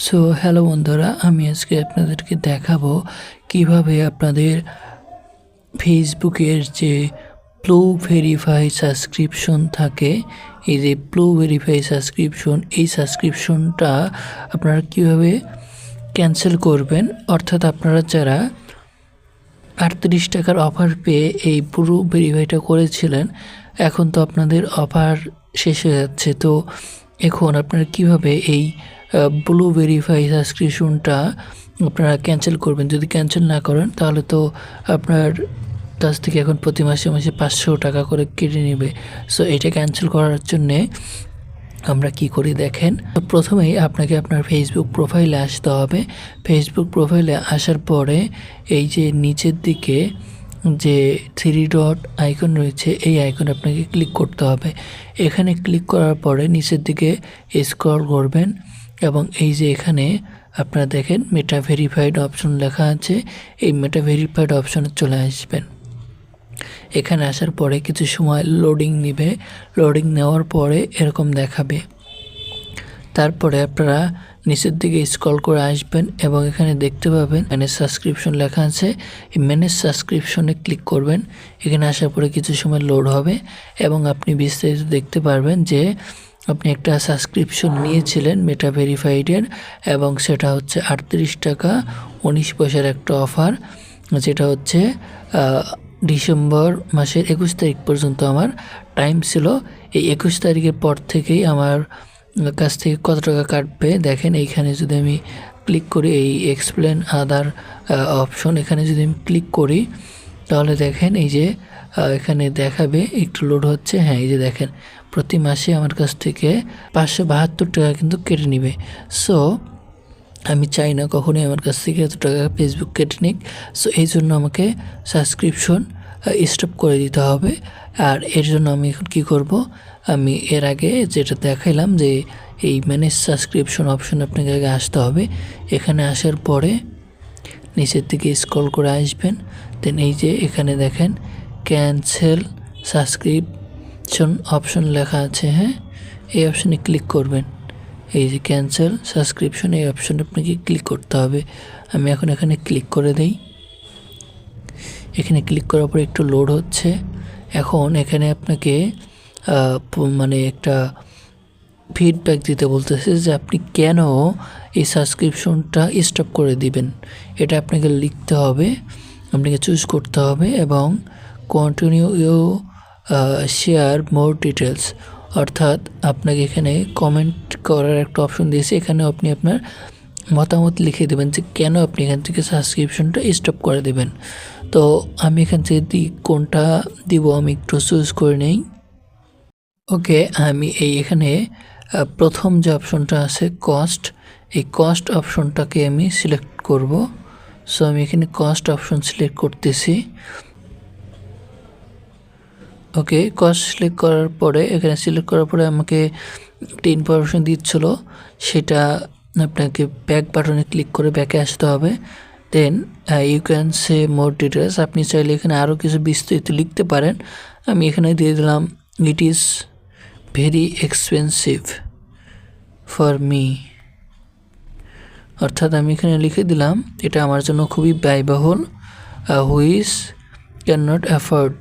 So hello বন্ধুরা, আমি আজকে আপনাদেরকে দেখাবো কিভাবে আপনাদের ফেসবুকের যে ব্লু ভেরিফাই সাবস্ক্রিপশন থাকে, এই যে ব্লু ভেরিফাই সাবস্ক্রিপশন, এই সাবস্ক্রিপশনটা আপনারা কিভাবে ক্যান্সেল করবেন। অর্থাৎ আপনারা যারা 38 টাকার অফার পেয়ে এই ব্লু ভেরিফাইটা করেছিলেন, এখন তো আপনাদের অফার শেষ হয়ে যাচ্ছে। তো এখন আপনারা কিভাবে এই ব্লু ভেরিফাই সাবস্ক্রিপশনটা আপনারা ক্যান্সেল করবেন। যদি ক্যান্সেল না করেন তাহলে তো আপনার কাছ থেকে এখন প্রতি মাসে 500 টাকা করে কেটে নেবে। সো এটা ক্যান্সেল করার জন্যে আমরা কি করি দেখেন। প্রথমেই আপনাকে আপনার ফেসবুক প্রোফাইলে আসতে হবে। ফেসবুক প্রোফাইলে আসার পরে এই যে নিচের দিকে যে 3 ডট আইকন রয়েছে, এই আইকন আপনাকে ক্লিক করতে হবে। এখানে ক্লিক করার পরে নিচের দিকে স্ক্রল করবেন এবং এই যে এখানে আপনারা দেখেন মেটা ভেরিফাইড অপশন লেখা আছে, এই মেটা ভেরিফাইড অপশনে চলে আসবেন। এখানে আসার পরে কিছু সময় লোডিং নেবে। লোডিং নেওয়ার পরে এরকম দেখাবে। তারপরে আপনারা নিচের দিকে স্ক্রল করে আসবেন এবং এখানে দেখতে পাবেন ম্যানেজ সাবস্ক্রিপশন লেখা আছে। এই ম্যানেজ সাবস্ক্রিপশনে ক্লিক করবেন। এখানে আসার পরে কিছু সময় লোড হবে এবং আপনি বিস্তারিত দেখতে পারবেন যে আপনি একটা সাবস্ক্রিপশন নিয়েছিলেন মেটা ভেরিফাইডের, এবং সেটা হচ্ছে 38 টাকা 19 পয়সার একটা অফার, যেটা হচ্ছে ডিসেম্বর মাসের 21 তারিখ পর্যন্ত আমার টাইম ছিল। এই 21 তারিখের পর থেকেই আমার কাছ থেকে কত টাকা কাটবে দেখেন। এইখানে যদি আমি ক্লিক করি, এই এক্সপ্লেন আদার অপশন, এখানে যদি আমি ক্লিক করি তাহলে দেখেন এই যে এখানে দেখাবে, একটু লোড হচ্ছে। হ্যাঁ, এই যে দেখেন প্রতি মাসে আমার কাছ থেকে 572 টাকা কিন্তু কেটে নেবে। সো আমি চাই না কখনোই আমার কাছ থেকে এত টাকা ফেসবুক কেটে নিক। সো এই জন্য আমাকে সাবস্ক্রিপশন স্টপ করে দিতে হবে। আর এর জন্য আমি এখন কী করব, আমি এর আগে যেটা দেখাইলাম যে এই ম্যানেজ সাবস্ক্রিপশন অপশন আপনাকে আগে আসতে হবে। এখানে আসার পরে নিচের দিকে স্ক্রল করে আসবেন। দেন এই যে এখানে দেখেন ক্যান্সেল সাবস্ক্রিপশন অপশন লেখা আছে। হ্যাঁ, এই অপশনে ক্লিক করবেন। এই যে ক্যান্সেল সাবস্ক্রিপশন, এই অপশনে আপনাকে ক্লিক করতে হবে। আমি এখন এখানে ক্লিক করে দেই। এখানে ক্লিক করার পর একটু লোড হচ্ছে। এখন এখানে আপনাকে মানে একটা ফিডব্যাক দিতে বলতেছে যে আপনি কেন এই সাবস্ক্রিপশনটা স্টপ করে দিবেন। এটা আপনাকে লিখতে হবে, আপনাকে চুজ করতে হবে এবং continue you share more details, অর্থাৎ আপনাকে এখানে কমেন্ট করার একটা অপশন দিয়েছে। এখানে আপনি আপনার মতামত লিখে দেবেন যে কেন আপনি এখান থেকে সাবস্ক্রিপশনটা স্টপ করে দেবেন। তো আমি এখান থেকে কোনটা দিব আমি একটু চুজ করে নেই। ওকে, আমি এখানে প্রথম যে অপশনটা আছে কস্ট, এই কস্ট অপশনটাকে আমি সিলেক্ট করব। সো আমি এখানে কস্ট অপশন সিলেক্ট করতেছি। ওকে, কস্ট সিলেক্ট করার পরে এখানে সিলেক্ট করার পরে আমাকে একটা ইনফরমেশন দিচ্ছিলো, সেটা আপনাকে ব্যাক বাটনে ক্লিক করে ব্যাকে আসতে হবে। Then you can say more details, আপনি চাইলে এখানে আরও কিছু বিস্তারিত লিখতে পারেন। আমি এখানে দিয়ে দিলাম it is very expensive for me, অর্থাৎ আমি এখানে লিখে দিলাম এটা আমার জন্য খুবই ব্যয়বহুল। হুইচ ক্যান নট অ্যাফোর্ড,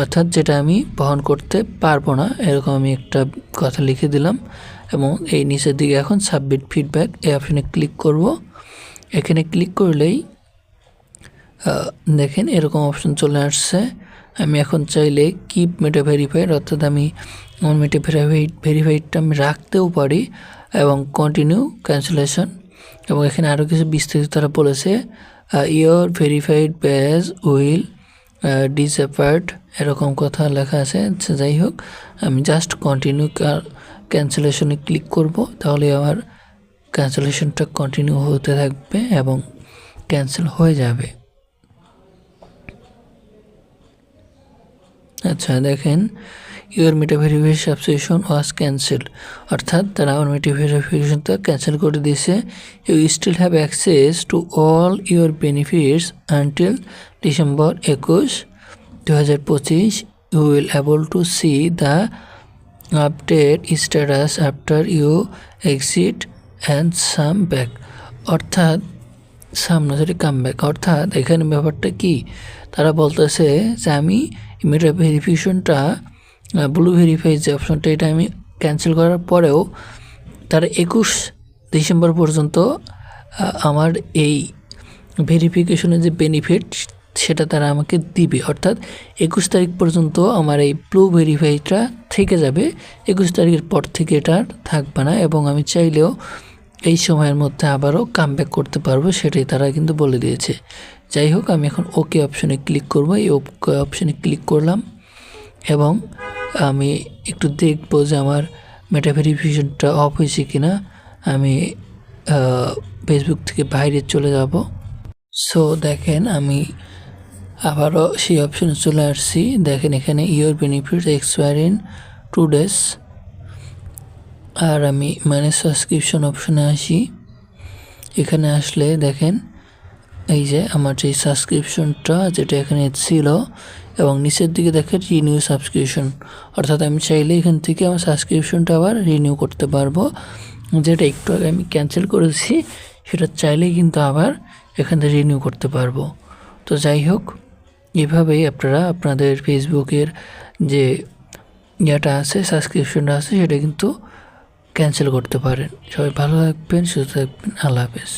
অর্থাৎ যেটা আমি বহন করতে পারবো না, এরকম আমি একটা কথা লিখে দিলাম। এবং এই নিচের দিকে এখন সাবমিট ফিডব্যাক, এই অপশানে ক্লিক করব। এখানে ক্লিক করলেই দেখেন এরকম অপশন চলে আসছে। আমি এখন চাইলে কিপ মেটা ভেরিফাইড, অর্থাৎ আমি আমার মেটা ভেরিফাইডটা আমি রাখতেও পারি, এবং কন্টিনিউ ক্যান্সেলেশন। এবং এখানে আরও কিছু বিস্তারিত তারা বলেছে, your verified page will disappeared, এরকম কথা লেখা আছে। যাই হোক, আমি জাস্ট কন্টিনিউ ক্যান্সেলেশনে ক্লিক করব, তাহলে আমার ক্যান্সেলেশনটা কন্টিনিউ হতে থাকবে এবং ক্যান্সেল হয়ে যাবে। আচ্ছা দেখেন, your Meta verify subscription was cancel, অর্থাৎ তারা আমার মেটা ভেরিফিকেশনটা ক্যান্সেল করে দিয়েছে। You still have access to all your benefits until December 21, 2025। You will able to see the update status after you exit and come back, অর্থাৎ সামনে যদি come back, অর্থাৎ এখানে ব্যাপারটা কি, তারা বলতেছে যে আমি মেটা ভেরিফিকেশনটা ব্লু ভেরিফাই যে অপশনটা এটা আমি ক্যান্সেল করার পরেও তারা 21 ডিসেম্বর পর্যন্ত আমার এই ভেরিফিকেশনের যে বেনিফিট সেটা তারা আমাকে দিবে, অর্থাৎ 21 তারিখ পর্যন্ত আমার এই ব্লু ভেরিফাইটা থেকে যাবে। 21 তারিখের পর থেকে এটা আর থাকবে না এবং আমি চাইলেও এই সময়ের মধ্যে আবারও কামব্যাক করতে পারবো, সেটাই তারা কিন্তু বলে দিয়েছে। যাই হোক, আমি এখন ওকে অপশনে ক্লিক করব। এই ওকে অপশনে ক্লিক করলাম এবং আমি একটু দেখবো যে আমার মেটা ভেরিফিকেশনটা অফ হয়েছে কিনা। আমি ফেসবুক থেকে বাইরে চলে যাব। সো দেখেন আমি আবারও সেই অপশনে চলে আসছি। দেখেন এখানে your benefits expire in 2 days। আর আমি ম্যানেজ সাবস্ক্রিপশন অপশনে আসি। এখানে আসলে দেখেন এই যে আমার যে সাবস্ক্রিপশনটা যেটা এখানে ছিল এবং নিচের দিকে দেখেন রিনিউ সাবস্ক্রিপশন, অর্থাৎ আমি চাইলে এখান থেকে আমার সাবস্ক্রিপশনটা আবার রিনিউ করতে পারবো। যেটা একটু আগে আমি ক্যান্সেল করেছি সেটা চাইলেই কিন্তু আবার এখান থেকে রিনিউ করতে পারবো। তো যাই হোক, এভাবেই আপনারা আপনাদের ফেসবুকের যে ইয়েটা আছে, সাবস্ক্রিপশনটা আছে, সেটা কিন্তু ক্যান্সেল করতে পারেন। সবাই ভালো থাকবেন, সুস্থ থাকবেন, আল্লাহ হাফেজ।